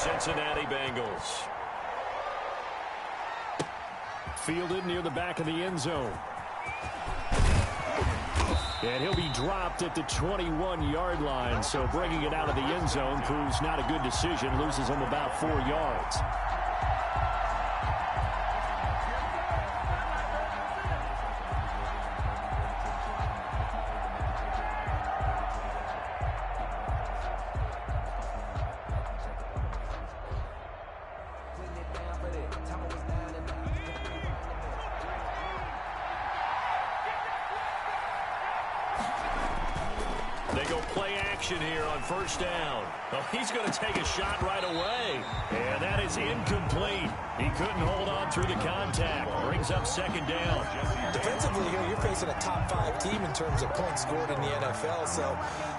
Cincinnati Bengals. Fielded near the back of the end zone. And he'll be dropped at the 21-yard line. So bringing it out of the end zone proves not a good decision. Loses him about 4 yards. They go play action here on first down. Oh, he's going to take a shot right away. And that is incomplete. He couldn't hold on through the contact. Brings up second down. Defensively here, you're facing a top-5 team in terms of points scored in the NFL. So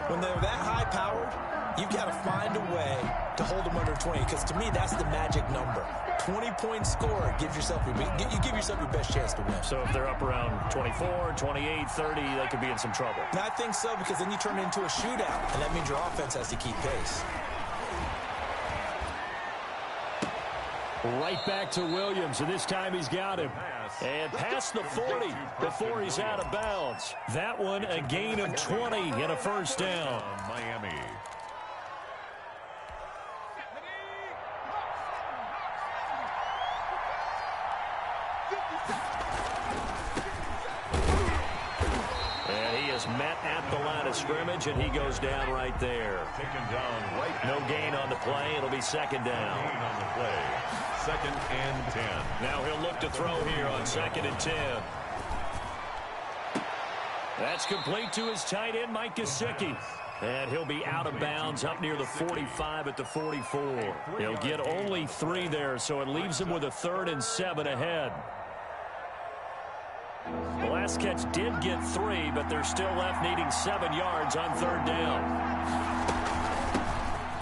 when they're that high-powered, you've got to find a way to hold them under 20. Because to me, that's the magic number. 20 points scored gives yourself you give yourself your best chance to win. So if they're up around 24, 28, 30, they could be in some trouble. And I think so, because then you turn it into a shootout, and that means your offense has to keep pace. Right back to Williams, and this time he's got him. And past the 40 before he's out of bounds. That one a gain of 20 and a first down. Miami. Met at the line of scrimmage, and he goes down right there. Taken down right. No gain on the play. It'll be second down. No gain on the play. 2nd and 10. Now he'll look to throw here on 2nd and 10. That's complete to his tight end, Mike Gesicki. And he'll be out of bounds up near the 45 at the 44. He'll get only 3 there, so it leaves him with a 3rd and 7 ahead. The last catch did get 3, but they're still left needing 7 yards on 3rd down.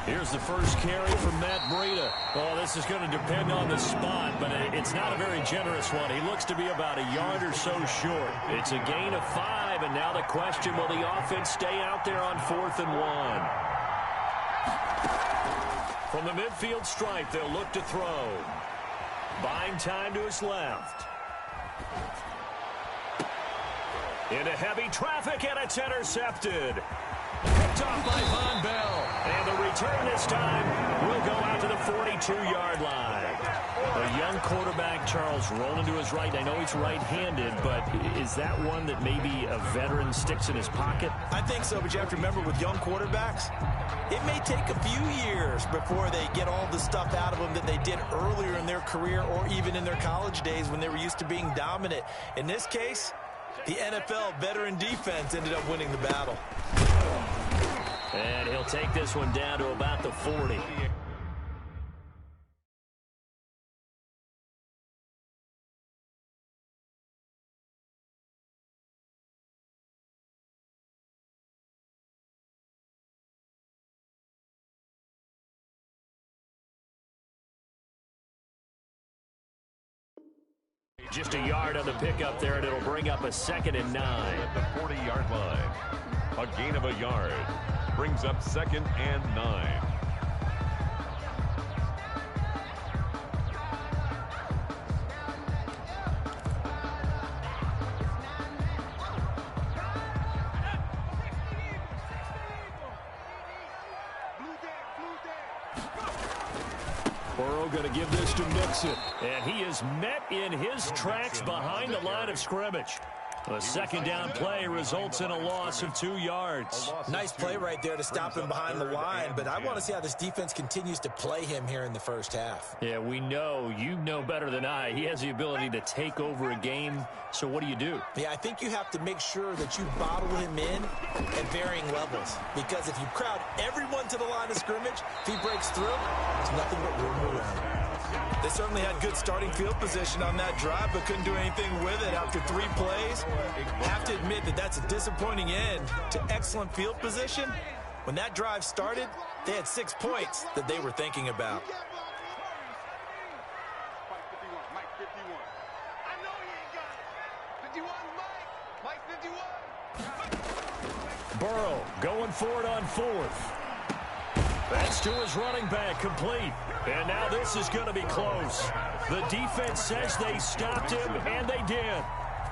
Here's the first carry from Matt Breida. Oh, this is going to depend on the spot, but it's not a very generous one. He looks to be about a yard or so short. It's a gain of 5, and now the question, will the offense stay out there on 4th and 1? From the midfield stripe, they'll look to throw. Buying time to his left. Into heavy traffic, and it's intercepted. Picked off by Von Bell. And the return this time will go out to the 42-yard line. A young quarterback, Charles, rolling to his right. I know he's right-handed, but is that one that maybe a veteran sticks in his pocket? I think so, but you have to remember with young quarterbacks, it may take a few years before they get all the stuff out of them that they did earlier in their career or even in their college days when they were used to being dominant. In this case, the NFL veteran defense ended up winning the battle. And he'll take this one down to about the 40. Just a yard on the pickup there, and it'll bring up a 2nd and 9. At the 40-yard line. A gain of a yard. Brings up 2nd and 9. Burrow going to give this to Mixon. And he is met in his tracks behind the line of scrimmage. The 2nd down play results in a loss of 2 yards. Nice play right there to stop him behind the line, but I want to see how this defense continues to play him here in the first half. Yeah, we know. You know better than I. He has the ability to take over a game, so what do you do? Yeah, I think you have to make sure that you bottle him in at varying levels, because if you crowd everyone to the line of scrimmage, if he breaks through, there's nothing but room to run. They certainly had good starting field position on that drive, but couldn't do anything with it after 3 plays. Have to admit that that's a disappointing end to excellent field position. When that drive started, they had 6 points that they were thinking about. Burrow going for it on 4th. That's to his running back, complete. And now this is going to be close. The defense says they stopped him, and they did.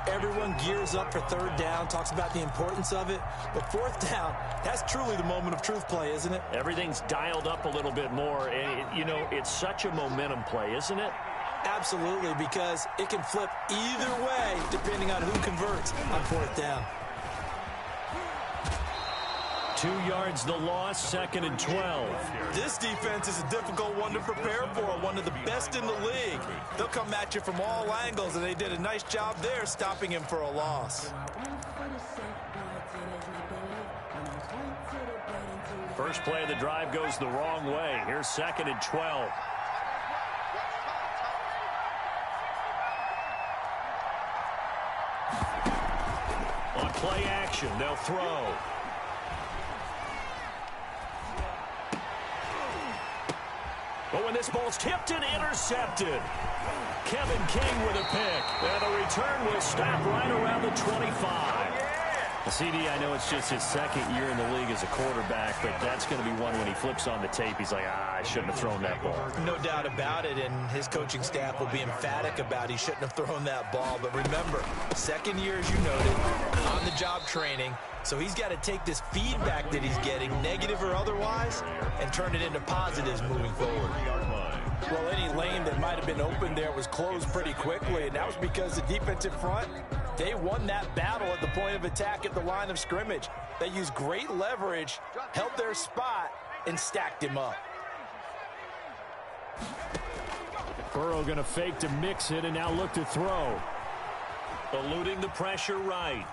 Everyone gears up for third down, talks about the importance of it. But fourth down, that's truly the moment of truth play, isn't it? Everything's dialed up a little bit more. And, you know, it's such a momentum play, isn't it? Absolutely, because it can flip either way depending on who converts on fourth down. 2 yards the loss, 2nd and 12. This defense is a difficult one to prepare for, one of the best in the league. They'll come at you from all angles, and they did a nice job there stopping him for a loss. First play of the drive goes the wrong way. Here's 2nd and 12. On play action, they'll throw. But when this ball's tipped and intercepted, Kevin King with a pick. And the return will stop right around the 25. CD, I know it's just his 2nd year in the league as a quarterback, but that's going to be one when he flips on the tape, he's like, I shouldn't have thrown that ball. No doubt about it, and his coaching staff will be emphatic about he shouldn't have thrown that ball. But remember, 2nd year, as you noted, on-the-job training, so he's got to take this feedback that he's getting, negative or otherwise, and turn it into positives moving forward. Well, any lane that might have been open there was closed pretty quickly, and that was because the defensive front, they won that battle at the point of attack at the line of scrimmage. They used great leverage, held their spot, and stacked him up. Burrow going to fake to mix it and now look to throw. Eluding the pressure right.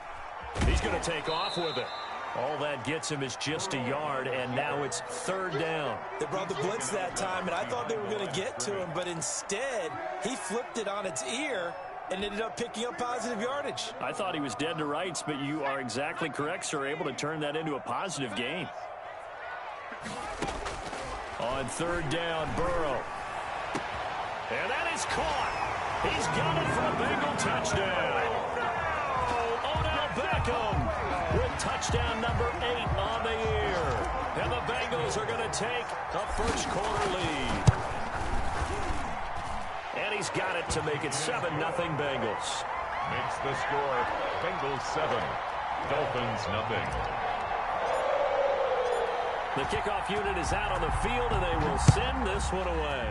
He's going to take off with it. All that gets him is just a yard, and now it's 3rd down. They brought the blitz that time, and I thought they were going to get to him, but instead, he flipped it on its ear and ended up picking up positive yardage. I thought he was dead to rights, but you are exactly correct, sir, able to turn that into a positive gain. On 3rd down, Burrow. And that is caught. He's got it for a Bengal touchdown. Odell Beckham with touchdown number 8 on the year. And the Bengals are going to take a first quarter lead. And he's got it to make it 7-0 Bengals. Makes the score Bengals 7, Dolphins 0. The kickoff unit is out on the field, and they will send this one away.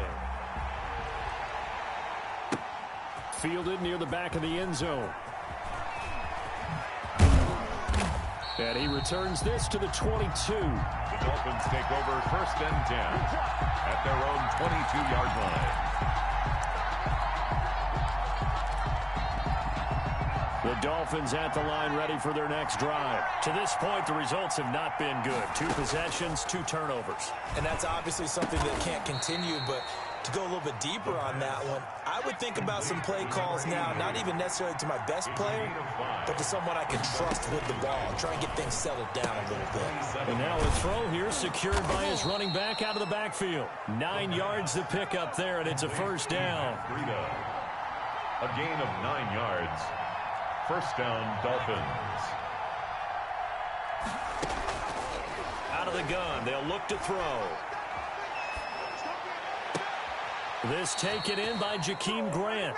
Fielded near the back of the end zone. And he returns this to the 22. The Dolphins take over 1st and 10 at their own 22-yard line. The Dolphins at the line ready for their next drive. To this point, the results have not been good. 2 possessions, 2 turnovers. And that's obviously something that can't continue, but to go a little bit deeper on that one, I would think about some play calls now, not even necessarily to my best player, but to someone I can trust with the ball and try and get things settled down a little bit. And now a throw here secured by his running back out of the backfield. 9 yards to pick up there, and it's a first down. A gain of 9 yards. First down, Dolphins. Out of the gun, they'll look to throw. This taken in by Jakeem Grant.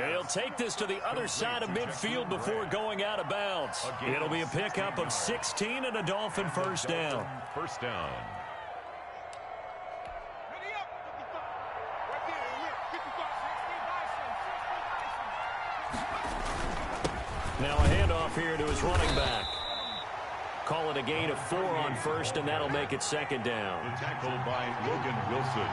He'll take this to the other side of midfield before going out of bounds. It'll be a pickup of 16 and a Dolphin first down. First down. Now a handoff here to his running back. Call it a gain of 4 on first, and that'll make it 2nd down. Tackled by Logan Wilson.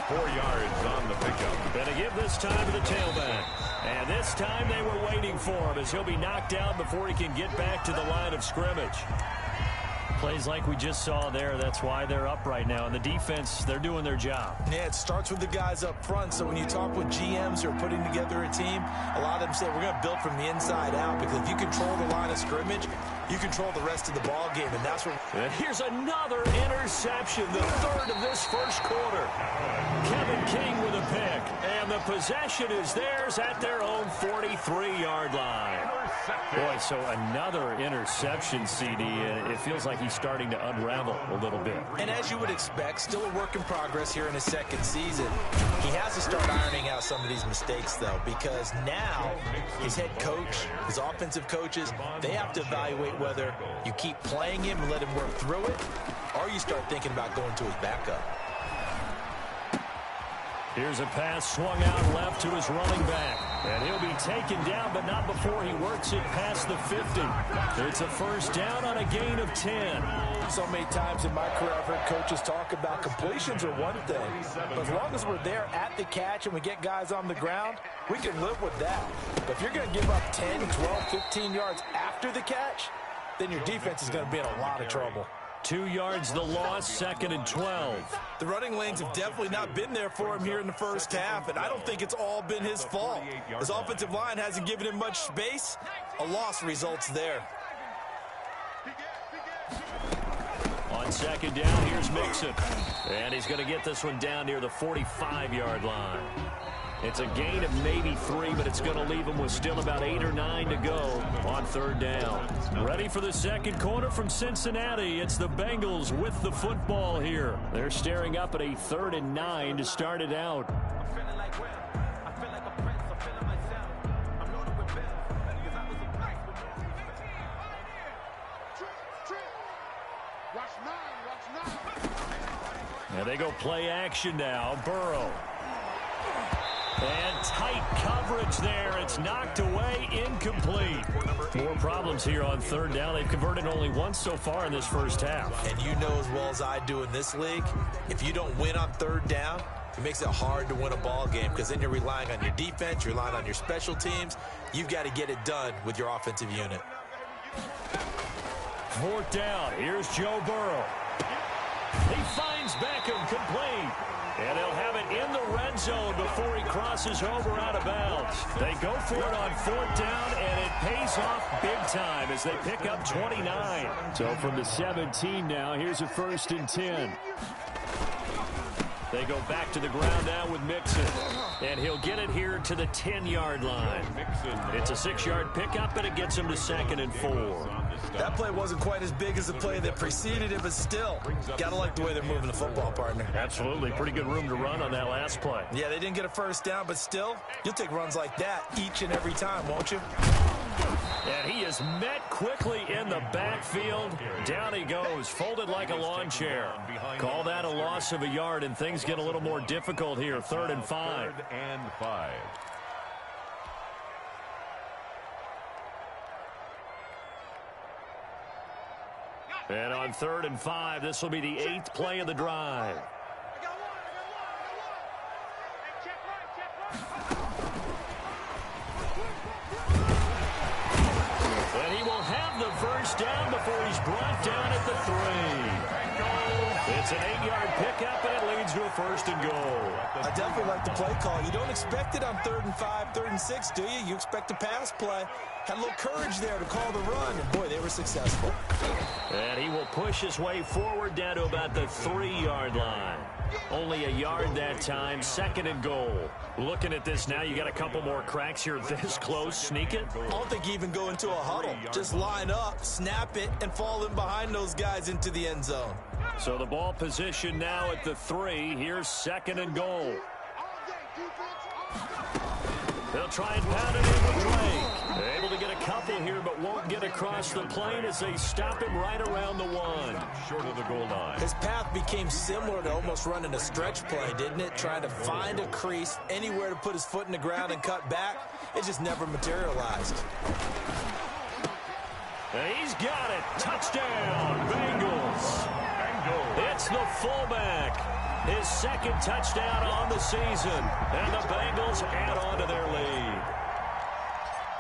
4 yards on the pickup. Gonna give this time to the tailback. And this time they were waiting for him as he'll be knocked down before he can get back to the line of scrimmage. Plays like we just saw there, that's why they're up right now. And the defense, they're doing their job. Yeah, it starts with the guys up front. So when you talk with GMs who are putting together a team, a lot of them say we're going to build from the inside out, because if you control the line of scrimmage, you control the rest of the ball game, and that's what. And here's another interception, the 3rd of this first quarter. Kevin King with a pick, and the possession is theirs at their own 43-yard line. Boy, so another interception, CD. It feels like he's starting to unravel a little bit. And as you would expect, still a work in progress here in his second season. He has to start ironing out some of these mistakes, though, because now his head coach, his offensive coaches, they have to evaluate whether you keep playing him and let him work through it, or you start thinking about going to his backup. Here's a pass swung out left to his running back. And he'll be taken down, but not before he works it past the 50. It's a first down on a gain of 10. So many times in my career, I've heard coaches talk about completions are one thing. But as long as we're there at the catch and we get guys on the ground, we can live with that. But if you're going to give up 10, 12, 15 yards after the catch, then your defense is going to be in a lot of trouble. 2 yards the loss, 2nd and 12. The running lanes have definitely not been there for him here in the first half, and I don't think it's all been his fault. His offensive line hasn't given him much space. A loss results there. On second down, here's Mixon. And he's going to get this one down near the 45-yard line. It's a gain of maybe 3, but it's going to leave him with still about 8 or 9 to go on third down. Ready for the second quarter from Cincinnati. It's the Bengals with the football here. They're staring up at a 3rd and 9 to start it out. And they go play action now. Burrow. And tight coverage there. It's knocked away, incomplete. More problems here on third down. They've converted only once so far in this first half. And you know as well as I do in this league, if you don't win on third down, it makes it hard to win a ball game because then you're relying on your defense, you're relying on your special teams. You've got to get it done with your offensive unit. 4th down. Here's Joe Burrow. He finds Beckham complete. And they'll have it in the red zone before he crosses over out of bounds. They go for it on 4th down, and it pays off big time as they pick up 29. So from the 17 now, here's a 1st and 10. They go back to the ground now with Mixon. And he'll get it here to the 10-yard line. It's a 6-yard pickup, and it gets him to 2nd and 4. That play wasn't quite as big as the play that preceded it, but still, got to like the way they're moving the football, partner. Absolutely. Pretty good room to run on that last play. Yeah, they didn't get a first down, but still, you'll take runs like that each and every time, won't you? And he is met quickly in the backfield. Down he goes, folded like a lawn chair. Call that a loss of a yard, and things get a little more difficult here. 3rd and 5. 3rd and 5. And on 3rd and 5, this will be the 8th play of the drive. And he will have the first down before he's brought down at the 3. It's an 8-yard pickup, and it leads to a 1st and goal. I definitely like the play call. You don't expect it on 3rd and 5, 3rd and 6, do you? You expect a pass play. Had a little courage there to call the run, and boy, they were successful. And he will push his way forward down to about the 3-yard line. Only a yard that time, 2nd and goal. Looking at this now, you got a couple more cracks here this close. Sneak it? I don't think you even go into a huddle. Just line up, snap it, and fall in behind those guys into the end zone. So the ball position now at the 3. Here's 2nd and goal. They'll try and pound it in with Drake. They're able to get a couple here, but won't get across the plane as they stop him right around the 1. Short of the goal line. His path became similar to almost running a stretch play, didn't it? Trying to find a crease, anywhere to put his foot in the ground and cut back. It just never materialized. And he's got it. Touchdown, Bengals. It's the fullback. His 2nd touchdown on the season. And the Bengals add on to their lead.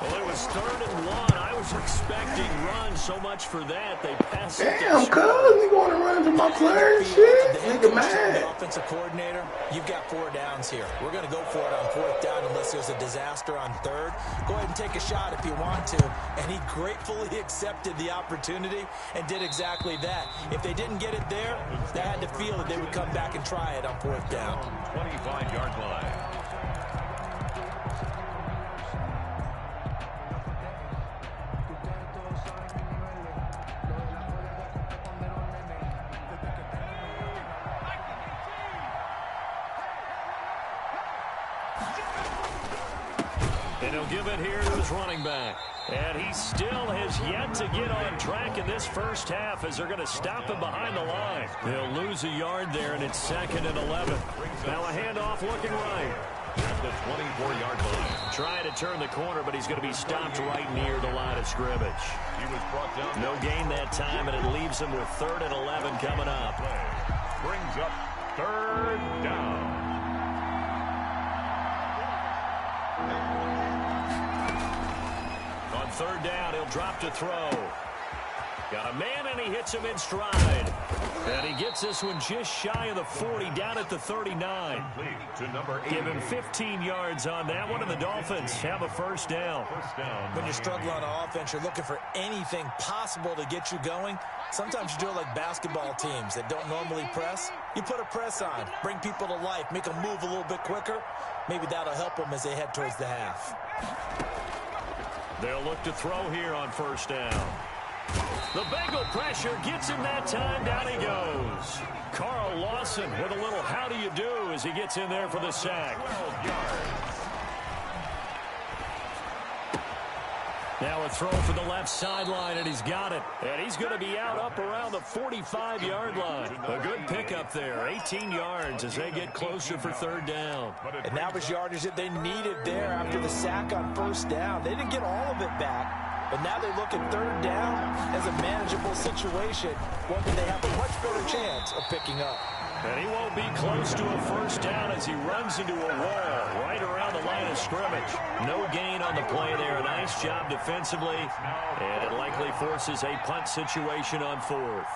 Well, it was 3rd and 1. I was expecting runs, so much for that. They passed it. Damn, cuz, we going to run to my player and shit. Nigga mad. The offensive coordinator, you've got 4 downs here. We're going to go for it on 4th down unless there's a disaster on 3rd. Go ahead and take a shot if you want to. And he gratefully accepted the opportunity and did exactly that. If they didn't get it there, they had to feel that they would come back and try it on 4th down. 25-yard line. And he'll give it here to his running back. And he still has yet to get on track in this first half as they're going to stop him behind the line. They'll lose a yard there, and it's 2nd and 11. Now a handoff looking right. At the 24-yard line. Trying to turn the corner, but he's going to be stopped right near the line of scrimmage. He was brought down. No gain that time, and it leaves him with 3rd and 11 coming up. Brings up 3rd down. On 3rd down, he'll drop to throw. Got a man, and he hits him in stride. And he gets this one just shy of the 40, down at the 39. To number 8. Give him 15 yards on that one, and the Dolphins have a first down. When you struggle on offense, you're looking for anything possible to get you going. Sometimes you do it like basketball teams that don't normally press. You put a press on, bring people to life, make them move a little bit quicker. Maybe that'll help them as they head towards the half. They'll look to throw here on 1st down. The Bengal pressure gets him that time. Down he goes. Carl Lawson with a little how do you do as he gets in there for the sack. 12 yards. Now a throw for the left sideline, and he's got it. And he's going to be out up around the 45-yard line. A good pickup there, 18 yards as they get closer for 3rd down. And that was yardage that they needed there after the sack on 1st down. They didn't get all of it back, but now they look at 3rd down as a manageable situation, one that they have a much better chance of picking up. And he won't be close to a 1st down as he runs into a wall right around the line of scrimmage. No gain on the play there. A nice job defensively, and it likely forces a punt situation on 4th.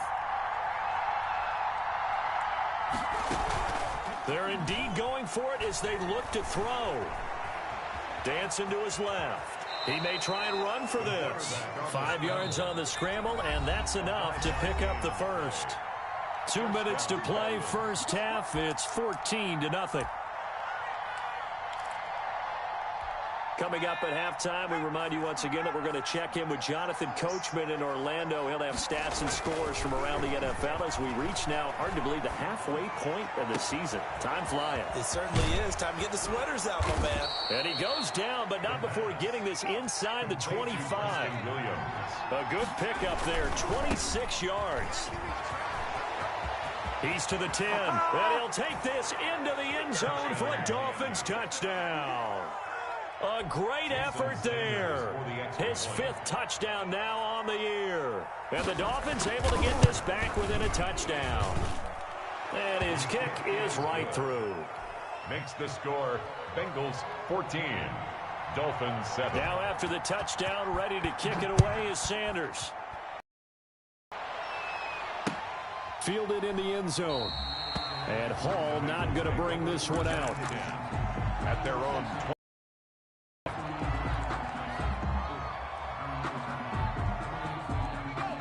They're indeed going for it as they look to throw. Dancing to his left. He may try and run for this. 5 yards on the scramble, and that's enough to pick up the first. 2 minutes to play, first half. It's 14-0. Coming up at halftime, we remind you once again that we're going to check in with Jonathan Coachman in Orlando. He'll have stats and scores from around the NFL as we reach now, hard to believe, the halfway point of the season. Time flying. It certainly is. Time to get the sweaters out, my man. And he goes down, but not before getting this inside the 25. A good pickup there, 26 yards. He's to the 10, and he'll take this into the end zone for a Dolphins touchdown. A great effort there. His 5th touchdown now on the year. And the Dolphins able to get this back within a touchdown. And his kick is right through. Makes the score Bengals 14, Dolphins 7. Now after the touchdown, ready to kick it away is Sanders. Fielded in the end zone. And Hall not going to bring this one out. At their own 20.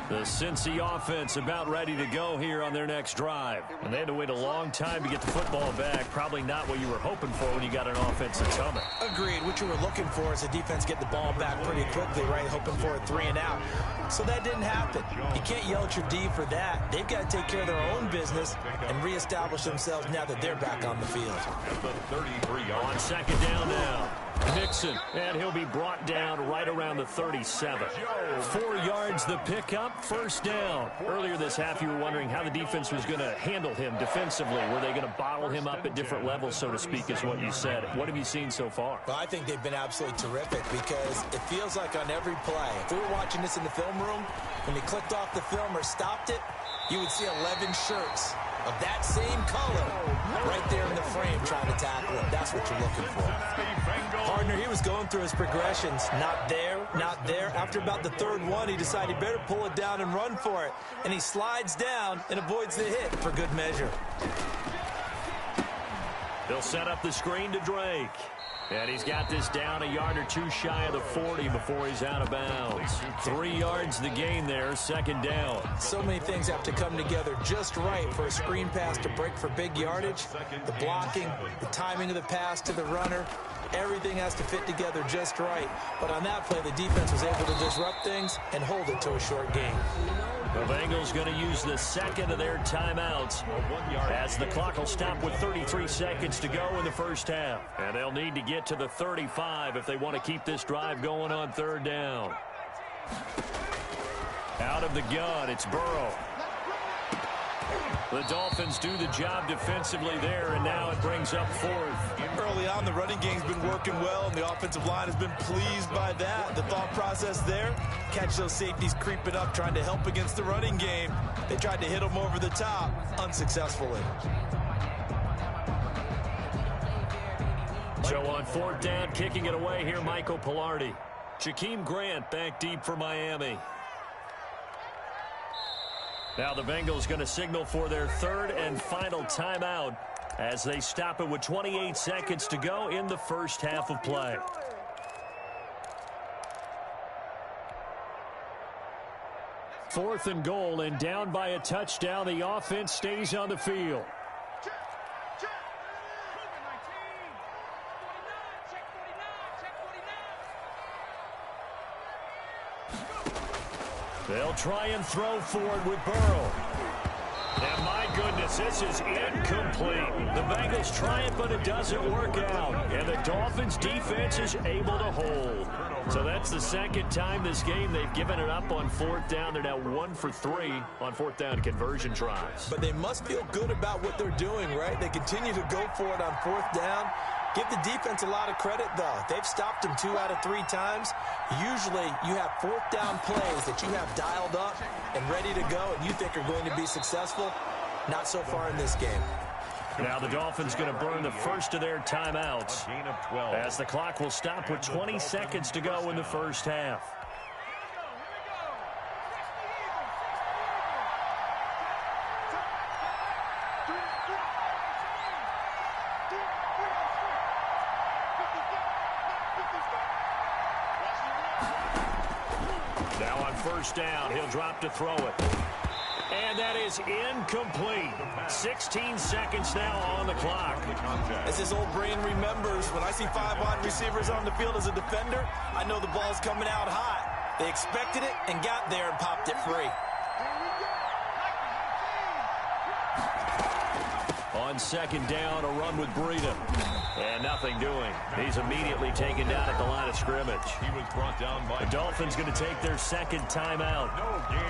The Cincy offense about ready to go here on their next drive. And they had to wait a long time to get the football back. Probably not what you were hoping for when you got an offense that's humming. Agreed. What you were looking for is the defense get the ball back pretty quickly, right? Hoping for a 3 and out. So that didn't happen. You can't yell at your D for that. They've got to take care of their own business and reestablish themselves now that they're back on the field. At the 33-yard. On 2nd down now. Nixon, and he'll be brought down right around the 37. 4 yards the pickup, 1st down. Earlier this half, you were wondering how the defense was going to handle him defensively. Were they going to bottle him up at different levels, so to speak, is what you said. What have you seen so far? Well, I think they've been absolutely terrific because it feels like on every play, if we were watching this in the film room, when they clicked off the film or stopped it, you would see 11 shirts of that same color right there in the frame trying to tackle him. That's what you're looking for. Partner, he was going through his progressions. Not there, not there. After about the 3rd one, he decided he better pull it down and run for it. And he slides down and avoids the hit for good measure. They'll set up the screen to Drake. And he's got this down a yard or two shy of the 40 before he's out of bounds. 3 yards the gain there, 2nd down. So many things have to come together just right for a screen pass to break for big yardage. The blocking, the timing of the pass to the runner, everything has to fit together just right. But on that play, the defense was able to disrupt things and hold it to a short gain. The Bengals going to use the second of their timeouts as the clock will stop with 33 seconds to go in the first half. And they'll need to get to the 35 if they want to keep this drive going on third down. Out of the gun, it's Burrow. The Dolphins do the job defensively there, and now it brings up fourth. Early on, the running game's been working well, and the offensive line has been pleased by that. The thought process there, catch those safeties creeping up, trying to help against the running game. They tried to hit them over the top, unsuccessfully. So on fourth down, kicking it away here, Michael Palardy. Jakeem Grant back deep for Miami. Now the Bengals going to signal for their third and final timeout as they stop it with 28 seconds to go in the first half of play. Fourth and goal, and down by a touchdown. The offense stays on the field. They'll try and throw forward with Burrow. And my goodness, this is incomplete. The Bengals try it, but it doesn't work out. And the Dolphins defense is able to hold. So that's the second time this game they've given it up on fourth down. They're now 1 for 3 on fourth down conversion tries. But they must feel good about what they're doing, right? They continue to go for it on fourth down. Give the defense a lot of credit, though. They've stopped them 2 out of 3 times. Usually, you have fourth down plays that you have dialed up and ready to go, and you think are going to be successful. Not so far in this game. Now the Dolphins going to burn the first of their timeouts as the clock will stop with 20 seconds to go in the first half. Now on first down, he'll drop to throw it. And that is incomplete. 16 seconds now on the clock. As his old brain remembers, when I see 5 wide receivers on the field as a defender, I know the ball's coming out hot. They expected it and got there and popped it free. On second down, a run with Breida. And nothing doing. He's immediately taken down at the line of scrimmage. He was brought down by... The Dolphins going to take their second timeout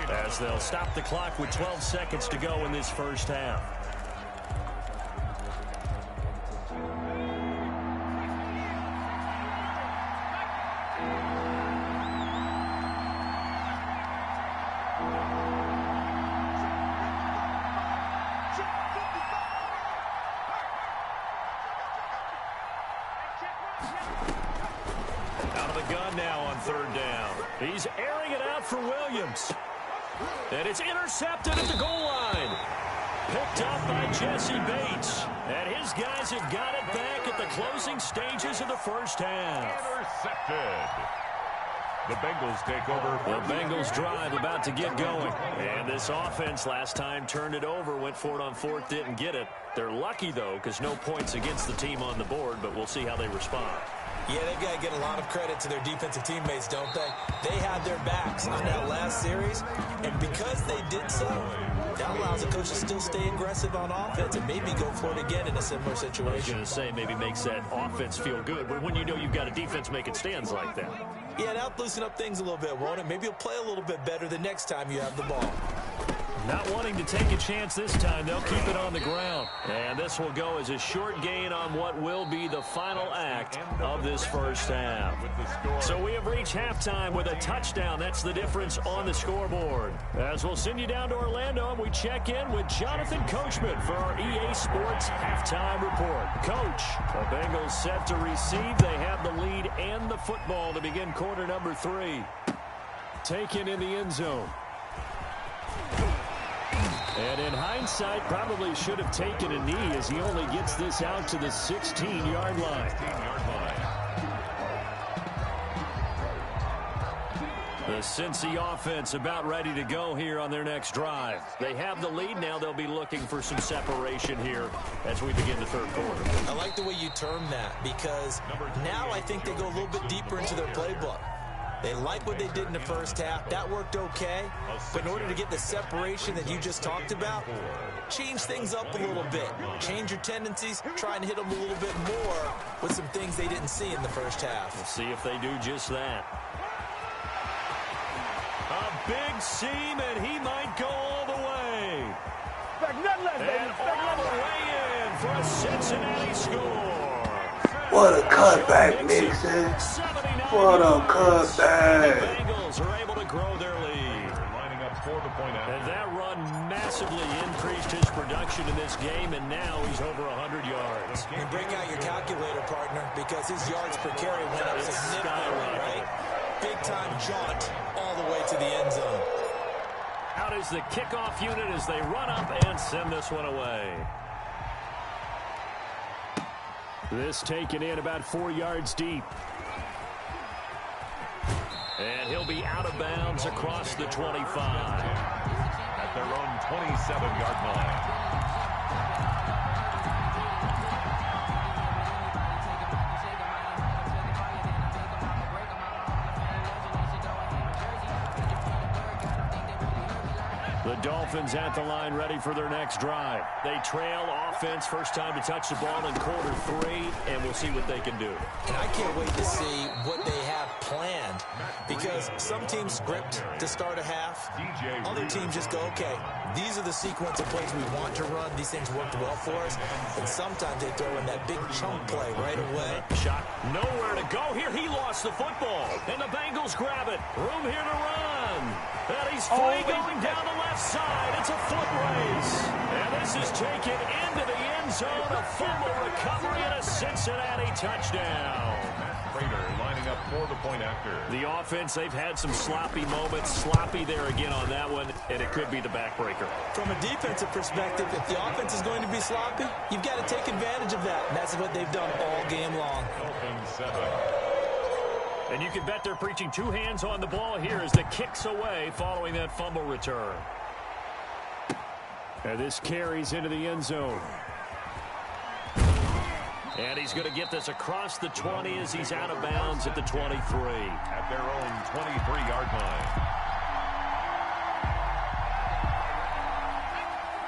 as they'll stop the clock with 12 seconds to go in this first half. Out of the gun now on third down. He's airing it out for Williams. And it's intercepted at the goal line. Picked up by Jesse Bates. And his guys have got it back at the closing stages of the first half. Intercepted. The Bengals take over. The Bengals drive about to get going. And this offense last time turned it over, went for it on fourth, didn't get it. They're lucky, though, because no points against the team on the board, but we'll see how they respond. Yeah, they've got to get a lot of credit to their defensive teammates, don't they? They had their backs on that last series, and because they did so, that allows the coach to still stay aggressive on offense and maybe go for it again in a similar situation. I was going to say maybe makes that offense feel good, but when you know you've got a defense making stands like that. Yeah, that'll loosen up things a little bit, won't it? Maybe you'll play a little bit better the next time you have the ball. Not wanting to take a chance this time, they'll keep it on the ground. And this will go as a short gain on what will be the final act of this first half. So we have reached halftime with a touchdown. That's the difference on the scoreboard. As we'll send you down to Orlando, and we check in with Jonathan Coachman for our EA Sports Halftime Report. Coach, the Bengals set to receive. They have the lead and the football to begin quarter number 3. Taken in the end zone. And in hindsight, probably should have taken a knee as he only gets this out to the 16-yard line. The Cincy offense about ready to go here on their next drive. They have the lead. Now they'll be looking for some separation here as we begin the third quarter. I like the way you term that because now I think they go a little bit deeper into their playbook. They like what they did in the first half. That worked okay. But in order to get the separation that you just talked about, change things up a little bit. Change your tendencies. Try and hit them a little bit more with some things they didn't see in the first half. We'll see if they do just that. A big seam, and he might go all the way. And all the way in for a Cincinnati score. What a cutback, Mixon. What a cutback. The Bengals are able to grow their lead. Lining up for the point out. And that run massively increased his production in this game, and now he's over 100 yards. And break out your calculator, partner, because his yards per carry went up significantly, right? Big-time jaunt all the way to the end zone. Out is the kickoff unit as they run up and send this one away. This taken in about 4 yards deep. And he'll be out of bounds across the 25. At their own 27-yard line. The Dolphins at the line ready for their next drive. They trail offense, first time to touch the ball in quarter 3, and we'll see what they can do. And I can't wait to see what they have planned, because some teams script to start a half. Other teams just go, okay, these are the sequence of plays we want to run. These things worked well for us. And sometimes they throw in that big chunk play right away. Shot, nowhere to go here. He lost the football, and the Bengals grab it. Room here to run. And he's free going down the left side. It's a foot race. And this is taken into the end zone. A fumble recovery and a Cincinnati touchdown. Prater lining up for the point after. The offense, they've had some sloppy moments. Sloppy there again on that one, and it could be the backbreaker. From a defensive perspective, if the offense is going to be sloppy, you've got to take advantage of that. And that's what they've done all game long. Dolphins 7. And you can bet they're preaching two hands on the ball here as the kick's away following that fumble return. And this carries into the end zone. And he's going to get this across the 20 as he's out of bounds at the 23. At their own 23-yard line.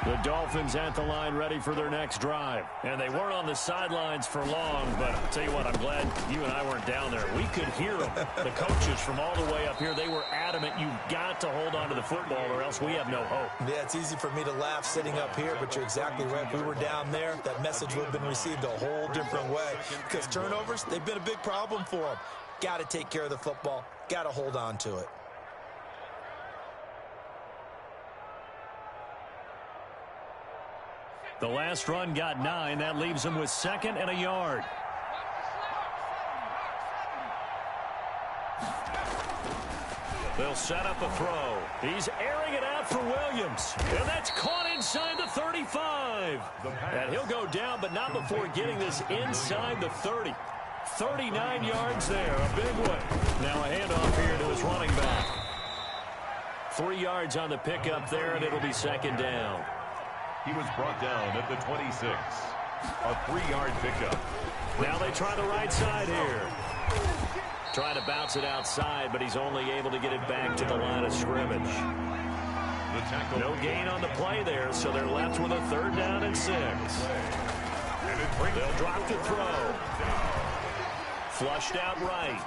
The Dolphins at the line ready for their next drive. And they weren't on the sidelines for long, but I'll tell you what, I'm glad you and I weren't down there. We could hear them. The coaches from all the way up here, they were adamant, you've got to hold on to the football or else we have no hope. Yeah, it's easy for me to laugh sitting up here, but you're exactly right. If we were down there, that message would have been received a whole different way. Because turnovers, they've been a big problem for them. Got to take care of the football. Got to hold on to it. The last run got 9. That leaves them with 2nd and a yard. They'll set up a throw. He's airing it out for Williams. And that's caught inside the 35. And he'll go down, but not before getting this inside the 30. 39 yards there, a big one. Now a handoff here to his running back. 3 yards on the pickup there, and it'll be 2nd down. He was brought down at the 26. A 3-yard pickup. Now they try the right side here. Trying to bounce it outside, but he's only able to get it back to the line of scrimmage. The tackle. No gain on the play there, so they're left with a 3rd down and 6. They'll drop the throw. Flushed out right.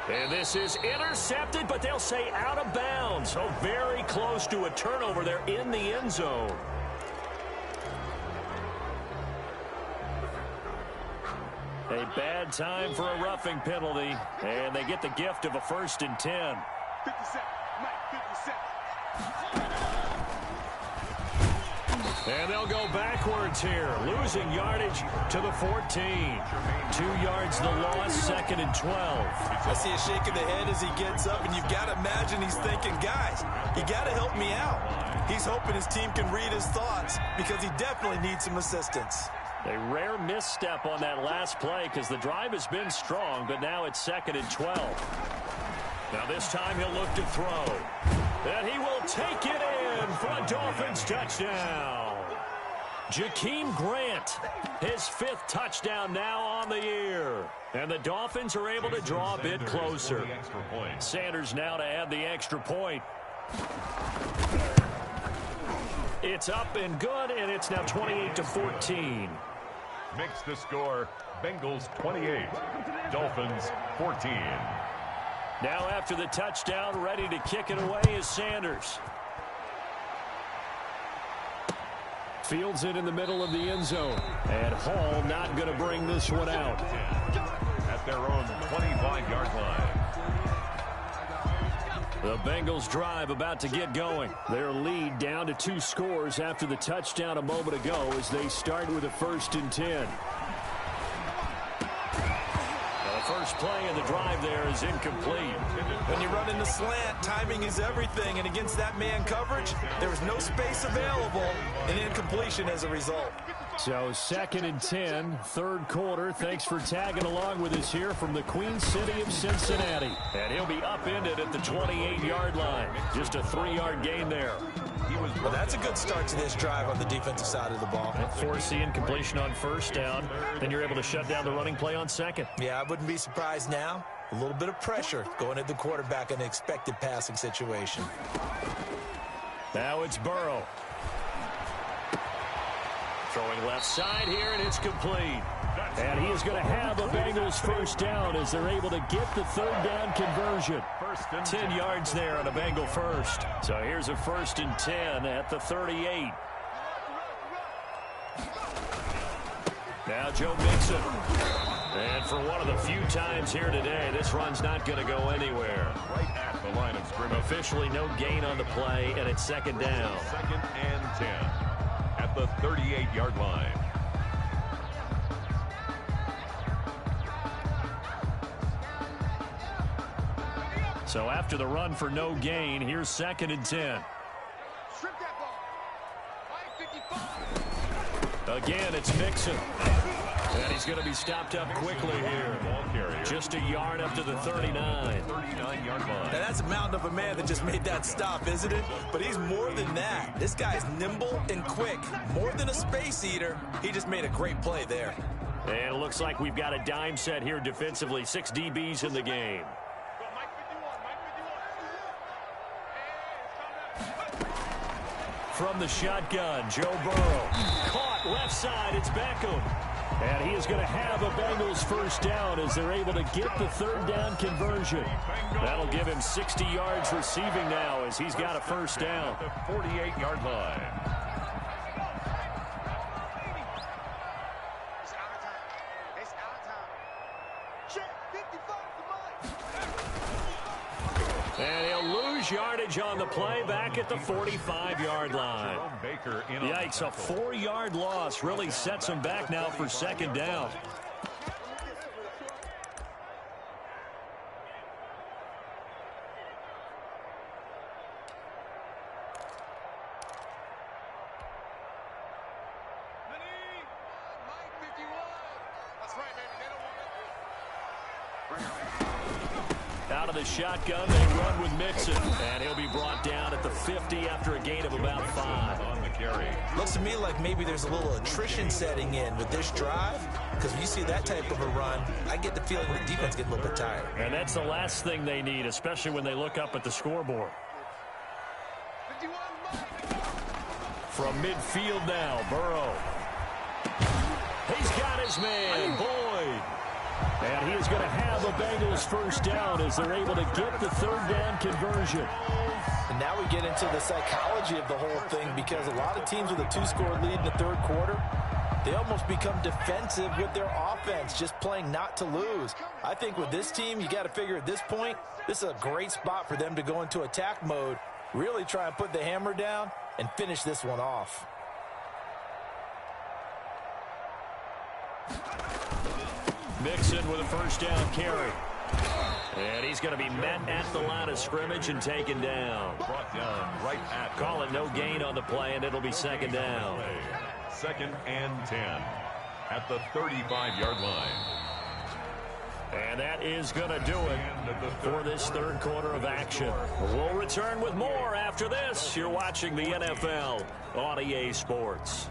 And this is intercepted, but they'll say out of bounds. So very close to a turnover there in the end zone. A bad time for a roughing penalty, and they get the gift of a 1st and 10. 57, Mike, 57. And they'll go backwards here, losing yardage to the 14. 2 yards the loss, 2nd and 12. I see a shake of the head as he gets up, and you've got to imagine he's thinking, guys, you got to help me out. He's hoping his team can read his thoughts because he definitely needs some assistance. A rare misstep on that last play because the drive has been strong, but now it's 2nd and 12. Now this time he'll look to throw. And he will take it in for a Dolphins touchdown. Jakeem Grant, his 5th touchdown now on the year. And the Dolphins are able to draw a bit closer. Sanders now to add the extra point. It's up and good, and it's now 28-14. Makes the score Bengals 28, Dolphins 14. Now after the touchdown, ready to kick it away is Sanders. Fields it in the middle of the end zone. And Hall not going to bring this one out. At their own 25-yard line. The Bengals drive about to get going. Their lead down to 2 scores after the touchdown a moment ago as they start with a 1st and 10. The first play of the drive there is incomplete. When you run in the slant, timing is everything, and against that man coverage, there was no space available, and incompletion as a result. So 2nd and 10, 3rd quarter. Thanks for tagging along with us here from the Queen City of Cincinnati. And he'll be upended at the 28-yard line. Just a 3-yard gain there. Well, that's a good start to this drive on the defensive side of the ball. Force the incompletion on 1st down. Then you're able to shut down the running play on 2nd. Yeah, I wouldn't be surprised now. A little bit of pressure going at the quarterback in an expected passing situation. Now it's Burrow. Throwing left side here, and it's complete. And he is going to have a Bengals 1st down as they're able to get the 3rd down conversion. 10 yards there on a Bengal 1st. So here's a 1st and 10 at the 38. Now Joe Mixon. And for one of the few times here today, this run's not going to go anywhere. Right at the line of scrimmage. Officially no gain on the play, and it's 2nd down. 2nd and 10 at the 38-yard line. So after the run for no gain, here's 2nd and 10. Strip that ball. 55. Again, it's Mixon. And he's going to be stopped up quickly here. Just a yard up to the 39. 39-yard line. Now, that's a mountain of a man that just made that stop, isn't it? But he's more than that. This guy's nimble and quick. More than a space eater. He just made a great play there. And it looks like we've got a dime set here defensively. 6 DBs in the game. From the shotgun, Joe Burrow. Caught left side, it's Beckham. And he is going to have a Bengals 1st down as they're able to get the 3rd down conversion. That'll give him 60 yards receiving now as he's got a 1st down. The 48-yard line. It's our time. Check 55 to mine. And he'll lose yardage on the play back at the 45-yard line. Jerome Baker in on Yikes, a 4-yard loss really sets him back now for 2nd down. Mike 51. That's right, baby. They don't want it. Out of the shotgun, they run with Mixon. And he'll be brought down at the 50 after a gain of about 5. on the carry. Looks to me like maybe there's a little attrition setting in with this drive. Because when you see that type of a run, I get the feeling the defense gets a little bit tired. And that's the last thing they need, especially when they look up at the scoreboard. 51 Mike. From midfield now, Burrow. He's got his man, Boyd. And he is going to have a Bengals 1st down as they're able to get the 3rd down conversion. And now we get into the psychology of the whole thing because a lot of teams with a 2-score lead in the 3rd quarter, they almost become defensive with their offense, just playing not to lose. I think with this team, you got to figure at this point, this is a great spot for them to go into attack mode, really try and put the hammer down and finish this one off. Mixon with a 1st down carry. And he's going to be met at the line of scrimmage and taken down. Brought down right at. Call it no gain on the play, and it'll be 2nd down. 2nd and 10 at the 35-yard line. And that is going to do it for this 3rd quarter of action. We'll return with more after this. You're watching the NFL on EA Sports.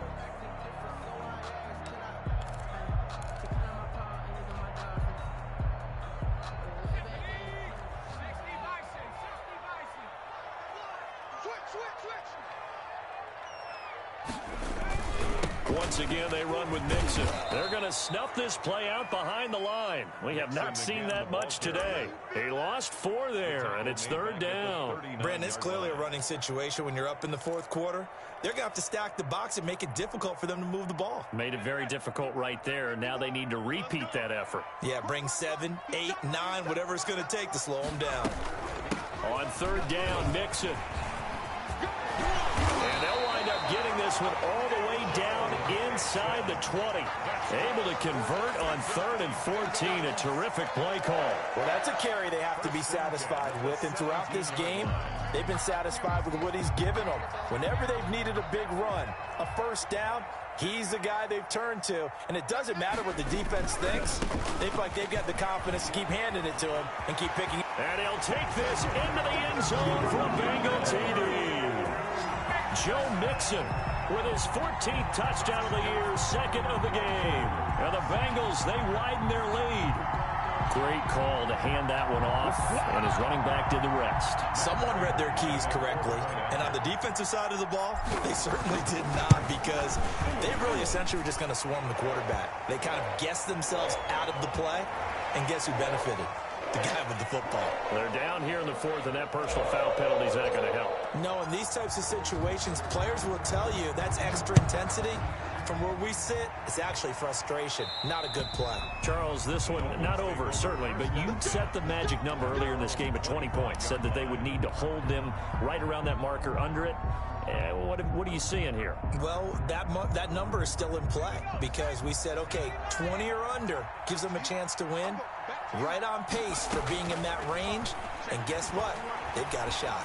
Once again, they run with Mixon. They're going to snuff this play out behind the line. We have not seen that much today. He lost 4 there, and it's 3rd down. Brandon, it's clearly a running situation when you're up in the 4th quarter. They're going to have to stack the box and make it difficult for them to move the ball. Made it very difficult right there. Now they need to repeat that effort. Yeah, bring 7, 8, 9, whatever it's going to take to slow them down. On 3rd down, Mixon. And they'll wind up getting this one all the way down inside the 20. Able to convert on 3rd and 14. A terrific play call. Well, that's a carry they have to be satisfied with. And throughout this game, they've been satisfied with what he's given them. Whenever they've needed a big run, a 1st down, he's the guy they've turned to. And it doesn't matter what the defense thinks. They feel like they've got the confidence to keep handing it to him and keep picking. And he'll take this into the end zone for a Bengal TD. Joe Mixon with his 14th touchdown of the year, 2nd of the game. And the Bengals, they widen their lead. Great call to hand that one off, and his running back did the rest. Someone read their keys correctly, and on the defensive side of the ball, they certainly did not, because they really essentially were just going to swarm the quarterback. They kind of guessed themselves out of the play, and guess who benefited? The guy with the football. They're down here in the 4th, and that personal foul penalty is not going to help. No, in these types of situations, players will tell you that's extra intensity. From where we sit, it's actually frustration, not a good play. Charles, this one not over, certainly, but you set the magic number earlier in this game at 20 points, said that they would need to hold them right around that marker under it. What are you seeing here? Well, that number is still in play, because we said, okay, 20 or under gives them a chance to win. Right on pace for being in that range, and guess what? They've got a shot.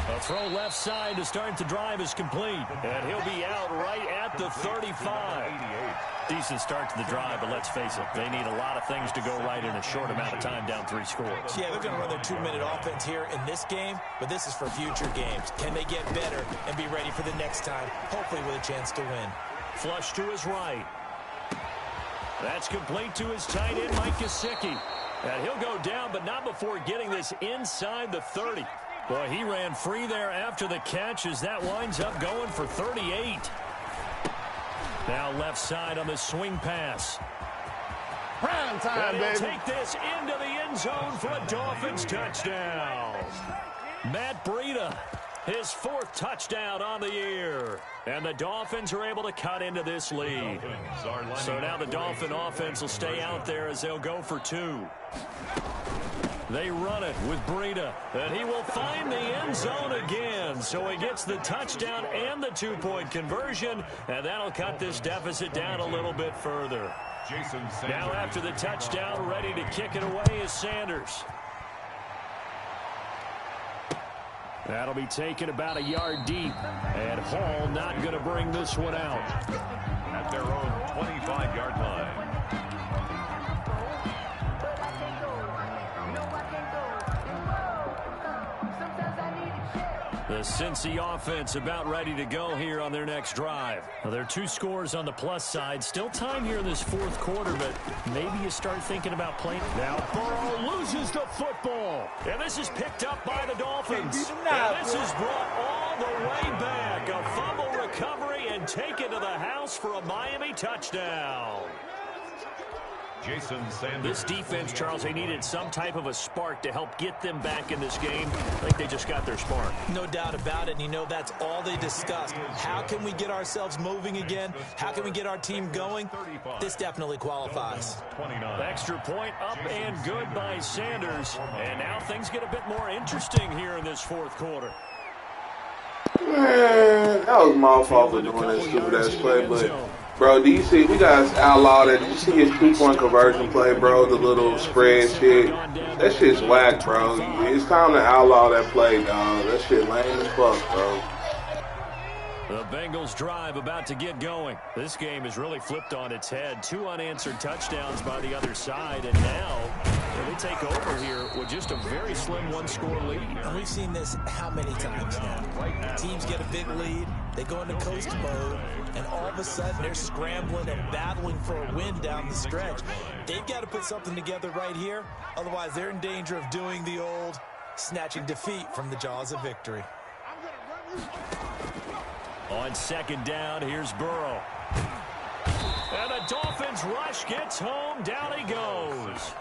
A throw left side to start the drive is complete, and he'll be out right at the 35. Decent start to the drive, but let's face it, they need a lot of things to go right in a short amount of time, down 3 scores. Yeah, they're going to run their 2-minute offense here in this game, but this is for future games. Can they get better and be ready for the next time, hopefully with a chance to win? Flush to his right. That's complete to his tight end, Mike Gesicki. And he'll go down, but not before getting this inside the 30. Boy, he ran free there after the catch as that winds up going for 38. Now left side on the swing pass. Prime time, and he'll baby. take this into the end zone for a Dolphins touchdown. Matt Breida, his 4th touchdown on the year. And the Dolphins are able to cut into this lead. So now the Dolphin offense will stay out there as they'll go for 2. They run it with Breida, and he will find the end zone again. So he gets the touchdown and the 2-point conversion, and that'll cut this deficit down a little bit further. Now after the touchdown, ready to kick it away is Sanders. That'll be taken about a yard deep, and Hall not going to bring this one out. At their own 25-yard line. The Cincy offense about ready to go here on their next drive. Now, there are 2 scores on the plus side. Still time here in this 4th quarter, but maybe you start thinking about playing. Now Burrow loses the football. And this is picked up by the Dolphins. And this is brought all the way back. A fumble recovery and taken to the house for a Miami touchdown. Jason Sanders. This defense, Charles, they needed some type of a spark to help get them back in this game. I think they just got their spark. No doubt about it. And you know that's all they discussed. How can we get ourselves moving again? How can we get our team going? This definitely qualifies. 29. Extra point up and good by Sanders. And now things get a bit more interesting here in this 4th quarter. Man, that was my fault for doing that stupid-ass play, but... Bro, do you see, we guys outlawed it. Did you see his 2-point conversion play, bro? The little spread shit. That shit's whack, bro. It's time to outlaw that play, dog. That shit lame as fuck, bro. The Bengals drive about to get going. This game is really flipped on its head. 2 unanswered touchdowns by the other side, and now they take over here with just a very slim 1-score lead. And we've seen this how many times now? Teams get a big lead, they go into coast mode, and all of a sudden they're scrambling and battling for a win down the stretch. They've got to put something together right here, otherwise they're in danger of doing the old snatching defeat from the jaws of victory. On second down, here's Burrow. And the Dolphins rush gets home. Down he goes.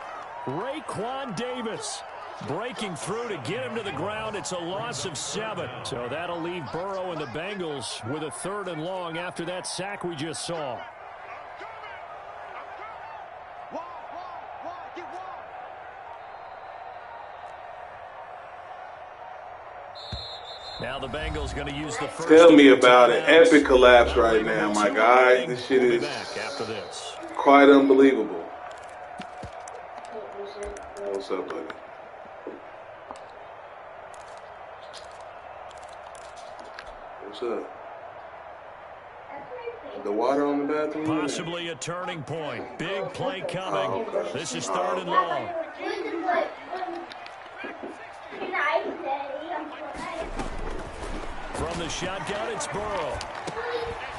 Raekwon Davis breaking through to get him to the ground. It's a loss of 7. So that'll leave Burrow and the Bengals with a 3rd and long after that sack we just saw. Now the Bengals going to use the first. Tell me about an epic collapse right now, my guy. This shit is quite unbelievable. What's up, buddy? What's up? The water on the bathroom? Possibly a turning point. Big play coming. Oh, okay. This is 3rd and long. From the shotgun, it's Burrow.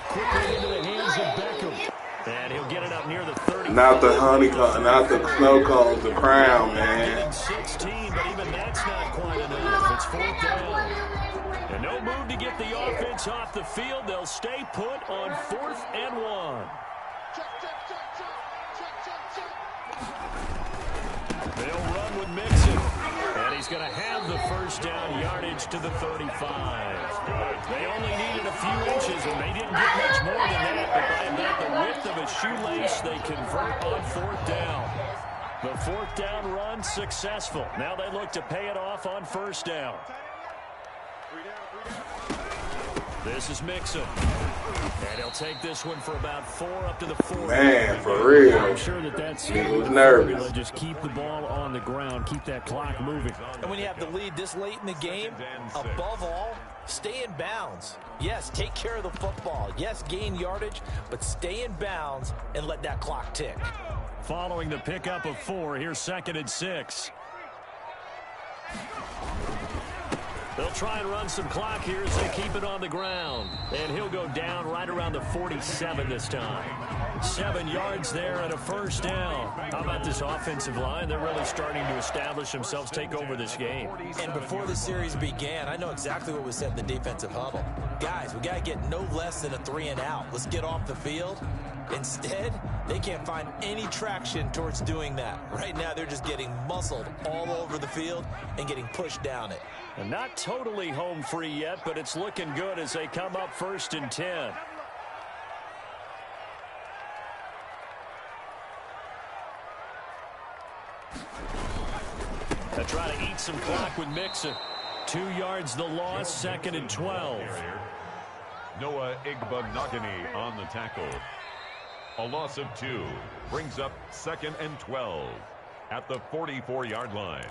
Quickly into the hands of Beckham. And he'll get it up near the 30. Not the honeycomb, not the snow cones, the crown, man. 16, but even that's not quite enough. It's 4th down. And no move to get the offense off the field. They'll stay put on 4th and 1. They'll run with Mixon. And he's going to have the first down yardage to the 35. They only needed a few inches, and they didn't get much more than that. But by about the width of a shoelace, they convert on 4th down. The 4th down run successful. Now they look to pay it off on 1st down. This is Mixon. And he'll take this one for about 4 up to the 4. Man, for real. I'm sure that's he was nervous. Just keep the ball on the ground, keep that clock moving. And when you have the lead this late in the game, above all, stay in bounds. Yes, take care of the football. Yes, gain yardage, but stay in bounds and let that clock tick. Following the pickup of 4, here's 2nd and 6. They'll try and run some clock here as they keep it on the ground. And he'll go down right around the 47 this time. 7 yards there and a first down. How about this offensive line? They're really starting to establish themselves, take over this game. And before the series began, I know exactly what was said in the defensive huddle. Guys, we got to get no less than a 3 and out. Let's get off the field. Instead, they can't find any traction towards doing that. Right now, they're just getting muscled all over the field and getting pushed down it. And not totally home free yet, but it's looking good as they come up 1st and 10. They try to eat some clock with Mixon. 2 yards the loss, 2nd and 12. Noah Igbinoghene on the tackle. A loss of 2 brings up 2nd and 12 at the 44-yard line.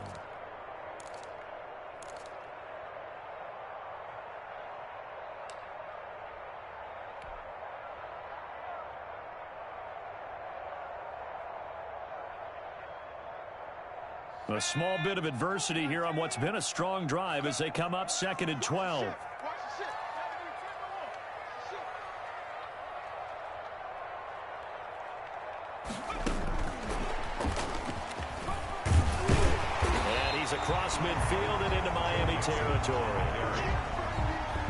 A small bit of adversity here on what's been a strong drive as they come up 2nd and 12. And he's across midfield and into Miami territory.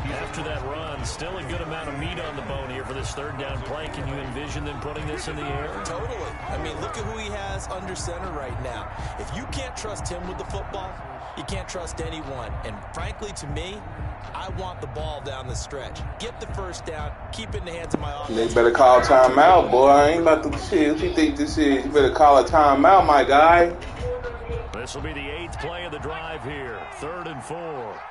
After that run, still a good amount of meat on the bone here for this 3rd down play. Can you envision them putting this in the air? Totally. I mean, look at who he has under center right now. If you can't trust him with the football, you can't trust anyone. And frankly, to me, I want the ball down the stretch. Get the first down, keep it in the hands of my offense. They better call a timeout, boy. I ain't about to shit. What you think this is? You better call a timeout, my guy. This will be the 8th play of the drive here. 3rd and 4.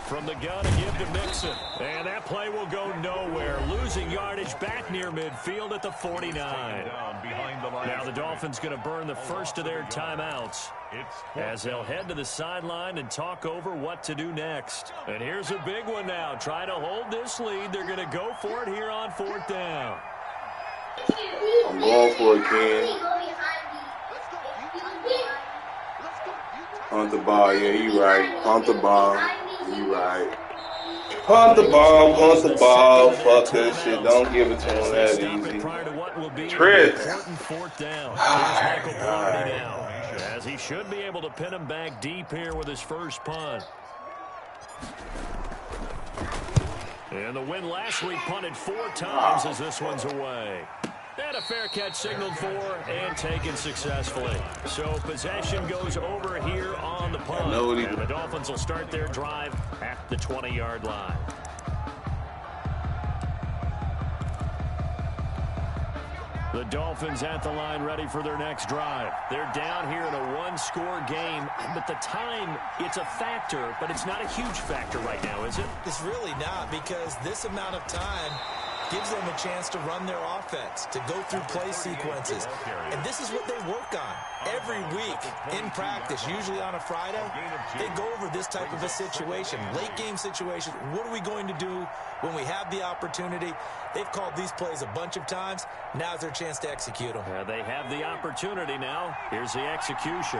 From the gun and give to Mixon. And that play will go nowhere. Losing yardage back near midfield at the 49. Now the Dolphins going to burn the first of their timeouts as they'll head to the sideline and talk over what to do next. And here's a big one now. Trying to hold this lead. They're going to go for it here on 4th down. I'm going for it, Ken. Punt the ball. Yeah, you right. Punt the ball. You right. Punt the ball, punt the ball. Fuck that shit. Don't give it to him that easy. Prior to what will be Trent. an important fourth down. Here's Michael Blarney now, as he should be able to pin him back deep here with his first punt. And the win last week punted 4 times as this one's away. And a fair catch signaled for and taken successfully. So possession goes over here on the punt. And the Dolphins will start their drive at the 20-yard line. The Dolphins at the line ready for their next drive. They're down here in a one-score game, but the time, it's a factor, but it's not a huge factor right now, is it? It's really not, because this amount of time gives them a chance to run their offense, to go through play sequences. And this is what they work on every week in practice, usually on a Friday. They go over this type of a situation, late game situation. What are we going to do when we have the opportunity? They've called these plays a bunch of times. Now's their chance to execute them. Yeah, they have the opportunity now. Here's the execution.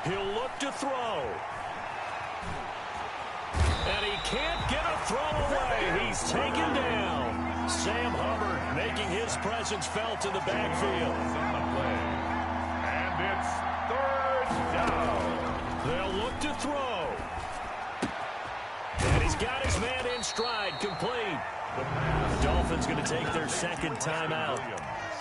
He'll look to throw. And he can't get a throw away. He's taken down. Sam Hubbard making his presence felt in the backfield. And it's third down. They'll look to throw. And he's got his man in stride, complete. The Dolphins going to take their second timeout,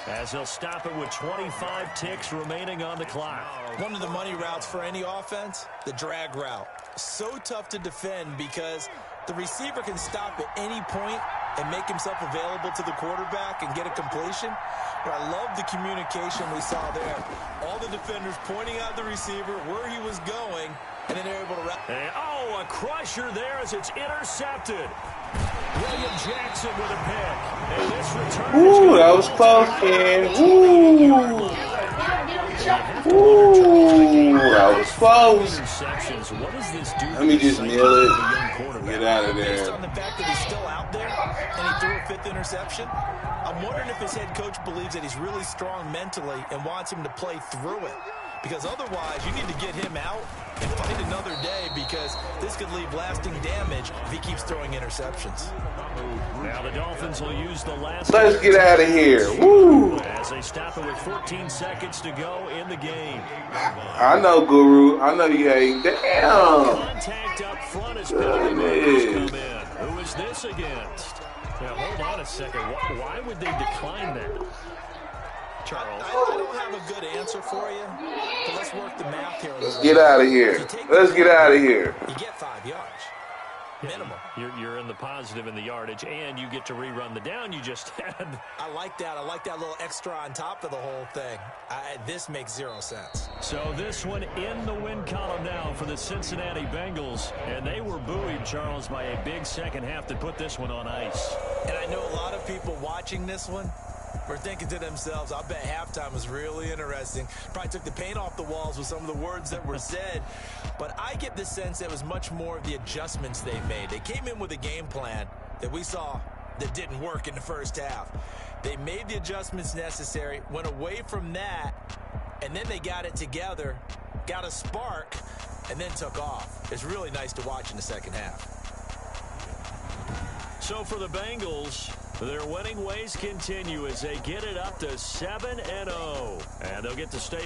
as they'll stop it with 25 ticks remaining on the clock. One of the money routes for any offense, the drag route. So tough to defend because the receiver can stop at any point and make himself available to the quarterback and get a completion. But I love the communication we saw there. All the defenders pointing out the receiver, where he was going, and then they're able to wrap. Oh, a crusher there as it's intercepted. William Jackson with a pick. And this return Ooh, that was close, Ken. Ooh. Ooh, that was close. What does this do? Let me just kneel it. Get out of Based there. on the fact that he's still out there and he threw a 5th interception, I'm wondering if his head coach believes that he's really strong mentally and wants him to play through it. Because otherwise, you need to get him out and find another day, because this could leave lasting damage if he keeps throwing interceptions. Now the Dolphins will use the last. Let's get out of here. Woo! As they stop it with 14 seconds to go in the game. I know, Guru. I know you ain't. Damn. Contact up front as Penalty come in. Who is this against? Now, hold on a second. Why would they decline that? Charles. I don't have a good answer for you, but let's work the math here. Let's get out of here. Let's get out of here. You get 5 yards. Minimum. You're in the positive in the yardage, and you get to rerun the down you just had. I like that. I like that little extra on top of the whole thing. This makes 0 sense. So this one in the win column now for the Cincinnati Bengals, and they were buoyed, Charles, by a big second half that put this one on ice. And I know a lot of people watching this one were thinking to themselves, I bet halftime was really interesting. Probably took the paint off the walls with some of the words that were said. But I get the sense that it was much more of the adjustments they made. They came in with a game plan that we saw that didn't work in the first half. They made the adjustments necessary, went away from that, and then they got it together, got a spark, and then took off. It's really nice to watch in the second half. So for the Bengals, their winning ways continue as they get it up to 7-0. And they'll get to stay